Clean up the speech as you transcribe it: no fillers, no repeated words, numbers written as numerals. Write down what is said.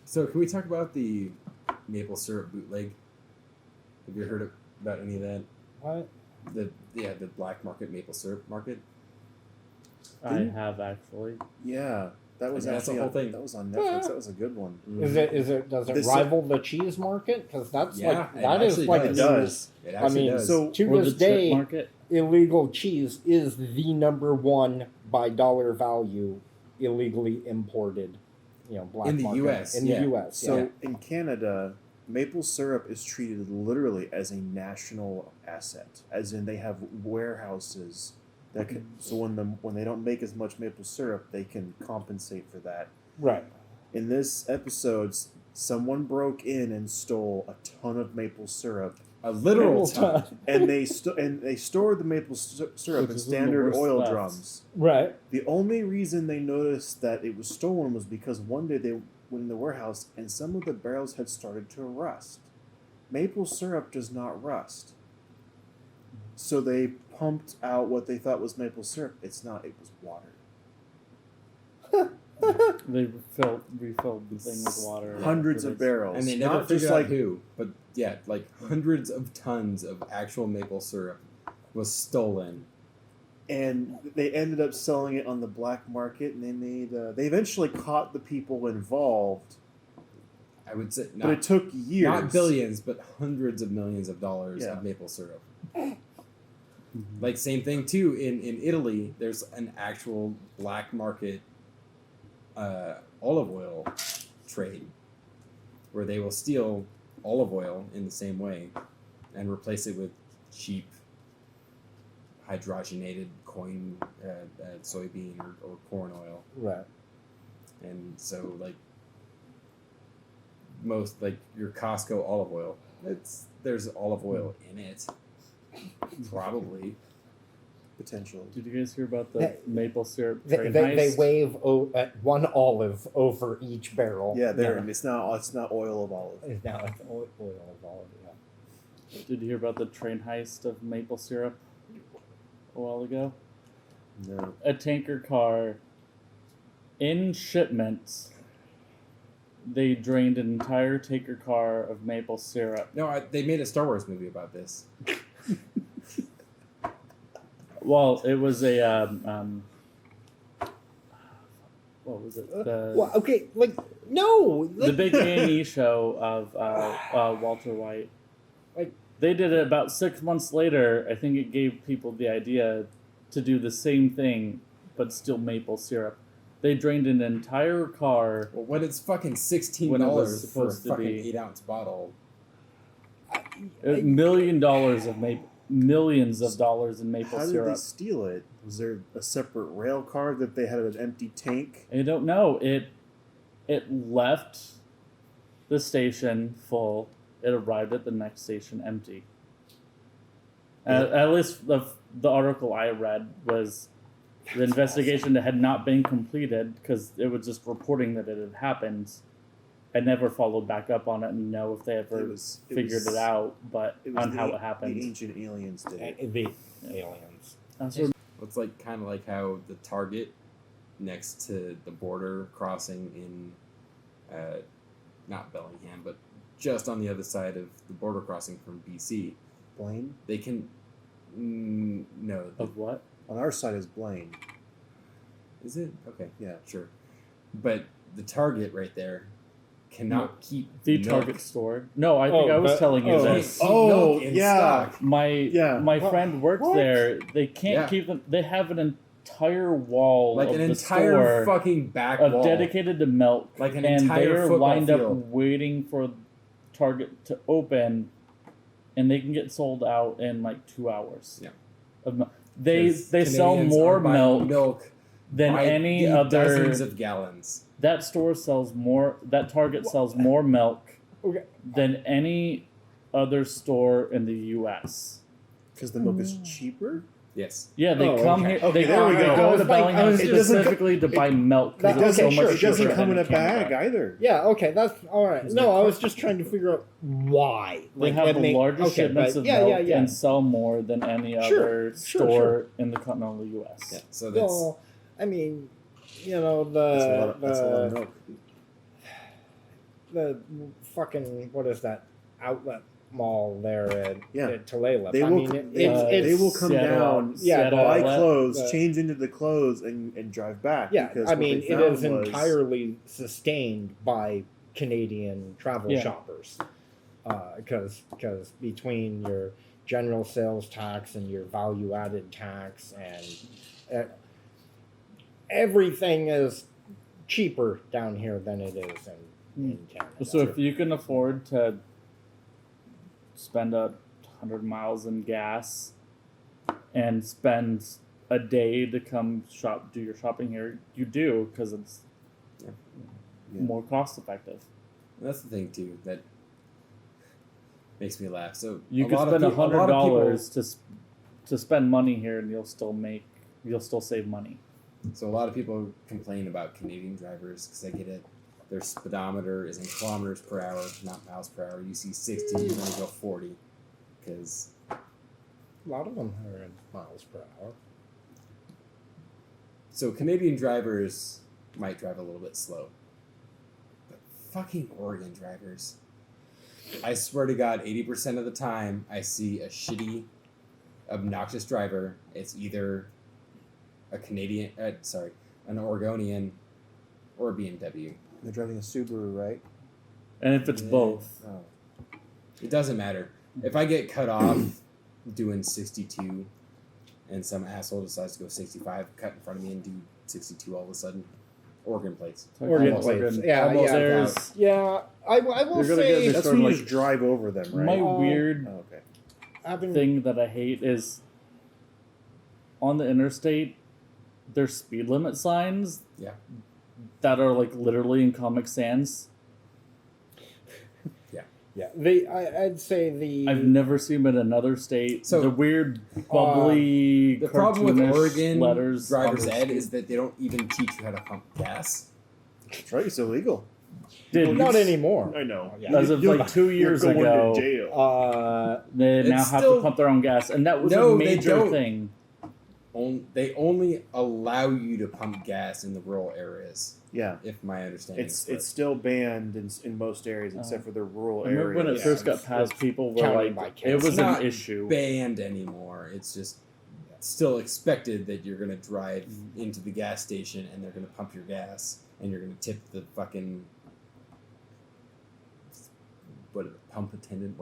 So can we talk about the maple syrup bootleg? Have you heard about any of that? What? The black market maple syrup market. I have actually. Yeah, that was that's the whole thing. That was on Netflix. That was a good one. Does it rival the cheese market? Because that's it does. It actually does. So to this day, illegal cheese is the #1 by dollar value illegally imported. Black in the market. U.S. In the U.S. So in Canada, maple syrup is treated literally as a national asset, as in they have warehouses that can. So when they don't make as much maple syrup, they can compensate for that. Right. In this episode, someone broke in and stole a ton of maple syrup. A literal ton. And they stored the maple syrup in standard oil drums. Right. The only reason they noticed that it was stolen was because one day they went in the warehouse and some of the barrels had started to rust. Maple syrup does not rust. So they pumped out what they thought was maple syrup. It's not. It was water. They refilled the thing with water. Hundreds of barrels. And they never figured out who, but yeah, like hundreds of tons of actual maple syrup was stolen. And they ended up selling it on the black market, and they made. They eventually caught the people involved. I would say, but it took years. Not billions, but hundreds of millions of dollars of maple syrup. Like same thing too in Italy. There's an actual black market olive oil trade where they will steal olive oil in the same way and replace it with cheap hydrogenated soybean or corn oil. Right. And so most your Costco olive oil, there's olive oil in it. Probably. Potentially. Did you guys hear about the maple syrup train heist? They wave one olive over each barrel. Yeah, it's not oil of olive. It's now oil of olive. Yeah. Did you hear about the train heist of maple syrup a while ago? No. A tanker car in shipments. They drained an entire tanker car of maple syrup. No, they made a Star Wars movie about this. Well, it was a what was it? The big A&E show of Walter White. They did it about 6 months later. I think it gave people the idea to do the same thing, but still maple syrup. They drained an entire car. Well, when it's fucking $16 for a fucking 8-ounce bottle. $1 million of maple. Millions of dollars in maple syrup. How did they steal it? Was there a separate rail car that they had an empty tank? I don't know. It left the station full. It arrived at the next station empty. At least the article I read was the investigation that had not been completed because it was just reporting that it had happened. I never followed back up on it and know if they ever figured it out, but on how it happened. The ancient aliens did it. The aliens. It's kind of like how the Target next to the border crossing in, not Bellingham, but just on the other side of the border crossing from BC. Blaine? They can... no. Of what? On our side is Blaine. Is it? Okay. Yeah. Sure. But the Target right there cannot keep the milk. Target store. No, I think I was telling you this. Milk in stock. My friend works there. They can't keep them. They have an entire wall, like of an the entire store fucking back wall dedicated to milk, like an and entire they're football lined field. up waiting for Target to open, and they can get sold out in like 2 hours. Yeah, of milk. They sell Canadians more are buying milk than by any the other. dozens of gallons. That store sells more. That Target sells more milk than any other store in the U.S. Because the milk is cheaper? Yes. Yeah, they come here. Okay, They there we go. go to Bellingham it doesn't specifically to buy milk. It 'cause it's so much it doesn't cheaper come in than a bag Canada. either. Yeah, okay, that's all right. No, I was just trying to figure out why. They have the largest shipments of milk and sell more than any other store in the continental U.S. Yeah, so that's... Well, I mean, That's a lot of milk. the fucking, what is that outlet mall there at Tulalip. They I will. mean, They will come Seattle- down, Seattle buy outlet. clothes, change into the clothes, and drive back. Yeah, because I what mean, they it found is was- entirely sustained by Canadian travel Yeah. shoppers, because between your general sales tax and your value added tax and everything is cheaper down here than it is in Canada. So if you can afford to spend 100 miles in gas and spend a day to come do your shopping here, you do, because it's Yeah. more cost effective. That's the thing too that makes me laugh. So You a could lot of spend peop- a lot of $100 to spend money here, and you'll still save money. So a lot of people complain about Canadian drivers because they get it. Their speedometer is in kilometers per hour, not miles per hour. You see 60, you're going to go 40. Because a lot of them are in miles per hour. so Canadian drivers might drive a little bit slow, but fucking Oregon drivers, I swear to God, 80% of the time I see a shitty, obnoxious driver. It's either a Canadian, an Oregonian, or a BMW. They're driving a Subaru, right? And if it's Yeah. both, Oh. It doesn't matter. If I get cut off doing 62 and some asshole decides to go 65, cut in front of me and do 62 all of a sudden, Oregon plates. Oregon Almost plates. like- Yeah, almost yeah. there's Yeah, I will You're gonna get say this- That's sort when of you like- just drive over them, right? my Oh. weird Oh, okay. having thing that I hate is on the interstate, there's speed limit signs. Yeah. That are like literally in Comic Sans. yeah, I'd say the I've never seen them in another state. So- the weird bubbly The problem with cartoonish Oregon letters on driver's the ed street. is that they don't even teach you how to pump gas. That's right. It's illegal. Did not anymore. I know. Yeah. As of You're- like 2 years you're going ago, to jail. they now It's have still- to pump their own gas, and that was No, a they major don't. thing. They only allow you to pump gas in the rural areas, Yeah. if my understanding is It's correct. still banned in most areas except for the rural I remember areas. when it Yeah, first got it's passed, people were counted by like, kids. it was It's not an issue. banned anymore. It's just still expected that you're going to drive into the gas station and they're going to pump your gas and you're going to tip the fucking pump attendant